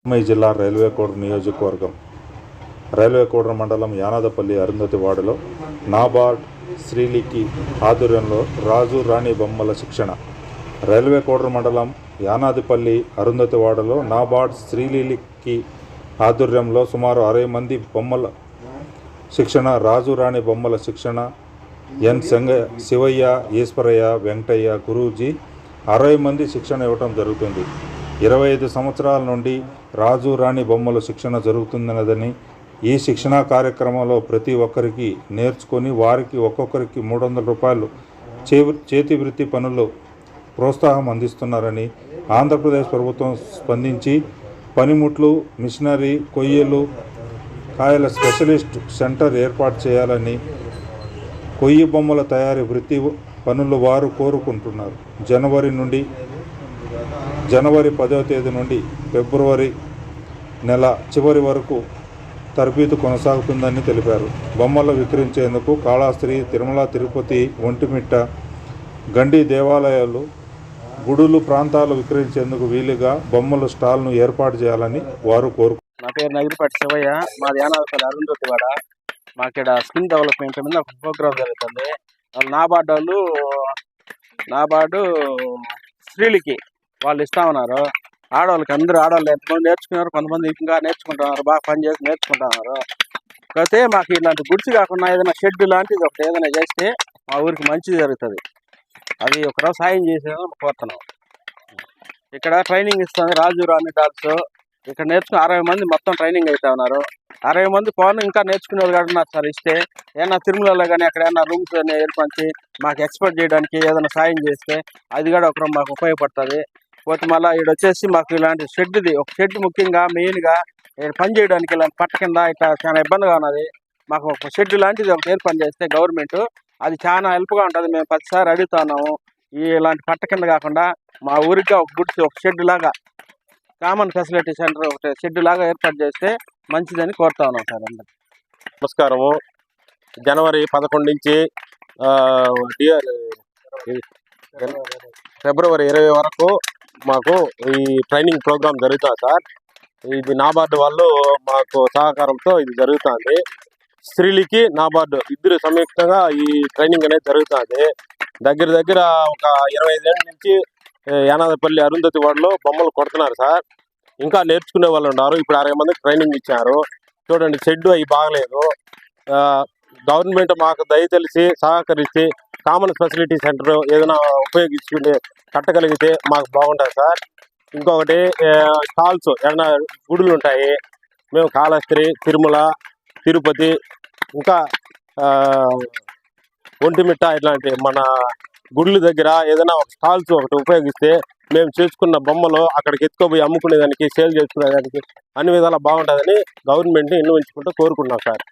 ఉమ్మడి జిల్లా రైల్వే కోడూరు నియోజకవర్గం రైల్వే కోడూరు మండలం యానాదపల్లి అరుంధతి వార్డులో నాబార్డ్ శ్రీలికి ఆధ్వర్యంలో రాజు రాణి బొమ్మల శిక్షణ. రైల్వే కోడూరు మండలం యానాదిపల్లి అరుంధతి వార్డులో నాబార్డ్ శ్రీలికి ఆధ్వర్యంలో సుమారు 60 మంది బొమ్మల శిక్షణ, రాజు రాణి బొమ్మల శిక్షణ. ఎన్ శివయ్య, ఈశ్వరయ్య, వెంకటయ్య గురూజీ 60 మంది శిక్షణ ఇవ్వటం జరుగుతుంది. 25 సంవత్సరాల నుండి రాజు రాణి బొమ్మల శిక్షణ జరుగుతున్నదని, ఈ శిక్షణా కార్యక్రమంలో ప్రతి ఒక్కరికి నేర్చుకొని వారికి ఒక్కొక్కరికి 300 రూపాయలు చేతి వృత్తి పనులు ప్రోత్సాహం అందిస్తున్నారని, ఆంధ్రప్రదేశ్ ప్రభుత్వం స్పందించి పనిముట్లు, మిషనరీ, కొయ్యలు, కాయల స్పెషలిస్ట్ సెంటర్ ఏర్పాటు చేయాలని, కొయ్యి బొమ్మల తయారీ వృత్తి పనులు వారు కోరుకుంటున్నారు. జనవరి 10వ తేదీ నుండి ఫిబ్రవరి నెల చివరి వరకు తరబేతు కొనసాగుతుందని తెలిపారు. బొమ్మలు విక్రయించేందుకు కాళహస్తి, తిరుమల, తిరుపతి, ఒంటిమిట్ట, గండి దేవాలయాలు, గుడులు ప్రాంతాలు విక్రయించేందుకు వీలుగా బొమ్మల స్టాల్ను ఏర్పాటు చేయాలని వారు కోరుకుంటున్నారు. నా పేరు నగిరిపాటి శివయ్య, మాది యానాదపల్లి అరుంధతి వాడ. మాకు ఇక్కడ స్కిల్ డెవలప్మెంట్ మీద ఒక ప్రోగ్రామ్ జరుగుతుంది. నాబార్డు శ్రీలికి వాళ్ళు ఇస్తా ఉన్నారు. ఆడవాళ్ళకి ఆడవాళ్ళు ఎంతమంది నేర్చుకున్నారు, కొంతమంది ఇంకా నేర్చుకుంటున్నారు, బాగా పనిచేసి నేర్చుకుంటున్నారు. కాకపోతే మాకు ఇలాంటి గుడిసి కాకుండా ఏదైనా షెడ్ లాంటిది ఒకటి ఏదైనా చేస్తే మా ఊరికి మంచిది జరుగుతుంది. అది ఒకరోజు సాయం చేసేదని కోరుతున్నాం. ఇక్కడ ట్రైనింగ్ ఇస్తుంది రాజు రాణి డాల్స్. ఇక్కడ నేర్చుకుని 60 మంది మొత్తం ట్రైనింగ్ అవుతా ఉన్నారు. 60 మంది పోను ఇంకా నేర్చుకునేది కూడా ఉన్నారు సార్. ఇస్తే ఏమన్నా తిరుమలలో కానీ అక్కడ ఏమన్నా రూమ్స్ ఏర్పరిచి మాకు ఎక్స్పెక్ట్ చేయడానికి ఏదైనా సాయం చేస్తే అది కూడా ఒకరు మాకు ఉపయోగపడుతుంది. పోతే మళ్ళీ ఇక్కడ వచ్చేసి మాకు ఇలాంటి ఒక షెడ్ ముఖ్యంగా మెయిన్గా పని చేయడానికి ఇలాంటి పట్ట కింద ఇట్లా చాలా ఇబ్బందిగా ఉన్నది. మాకు ఒక షెడ్ లాంటిది ఒకటి ఏర్పాటు చేస్తే గవర్నమెంట్ అది చాలా హెల్ప్గా ఉంటుంది. మేము 10 సార్లు అడుగుతున్నాము. ఇలాంటి పట్ట కింద కాకుండా మా ఊరికి ఒక షెడ్ లాగా కామన్ ఫెసిలిటీ సెంటర్ ఒకటి షెడ్ లాగా ఏర్పాటు చేస్తే మంచిదని కోరుతా ఉన్నాం సార్. అందరికి నమస్కారము. జనవరి 11 నుంచి ఫిబ్రవరి 20 వరకు మాకు ఈ ట్రైనింగ్ ప్రోగ్రామ్ జరుగుతుంది సార్. ఇది నాబార్డు వాళ్ళు మాకు సహకారంతో ఇది జరుగుతుంది. శ్రీలికి, నాబార్డు ఇద్దరు సంయుక్తంగా ఈ ట్రైనింగ్ అనేది జరుగుతుంది. దగ్గర ఒక 25 ఏళ్ళ నుంచి యానాదపల్లి అరుంధతి వార్డులో బొమ్మలు కొడుతున్నారు సార్. ఇంకా నేర్చుకునే వాళ్ళు ఉన్నారు. ఇప్పుడు 60 మందికి ట్రైనింగ్ ఇచ్చారు. చూడండి, షెడ్ అవి బాగలేదు. గవర్నమెంట్ మాకు దయతలిసి సహకరిస్తే కామన్ ఫెసిలిటీ సెంటర్ ఏదైనా ఉపయోగించుకుంటే కట్టగలిగితే మాకు బాగుంటుంది సార్. ఇంకొకటి స్టాల్స్ ఏదైనా గుడులు ఉంటాయి. మేము కాళహస్తి, తిరుమల, తిరుపతి, ఇంకా ఒంటిమిట్ట ఇట్లాంటి మన గుడుల దగ్గర ఏదైనా ఒక స్టాల్స్ ఒకటి ఉపయోగిస్తే మేము చేసుకున్న బొమ్మలు అక్కడికి ఎత్తుకోపోయి అమ్ముకునేదానికి, సేల్ చేసుకునేదానికి అన్ని విధాలా బాగుంటుందని గవర్నమెంట్ని విన్నవించుకుంటూ కోరుకున్నాం సార్.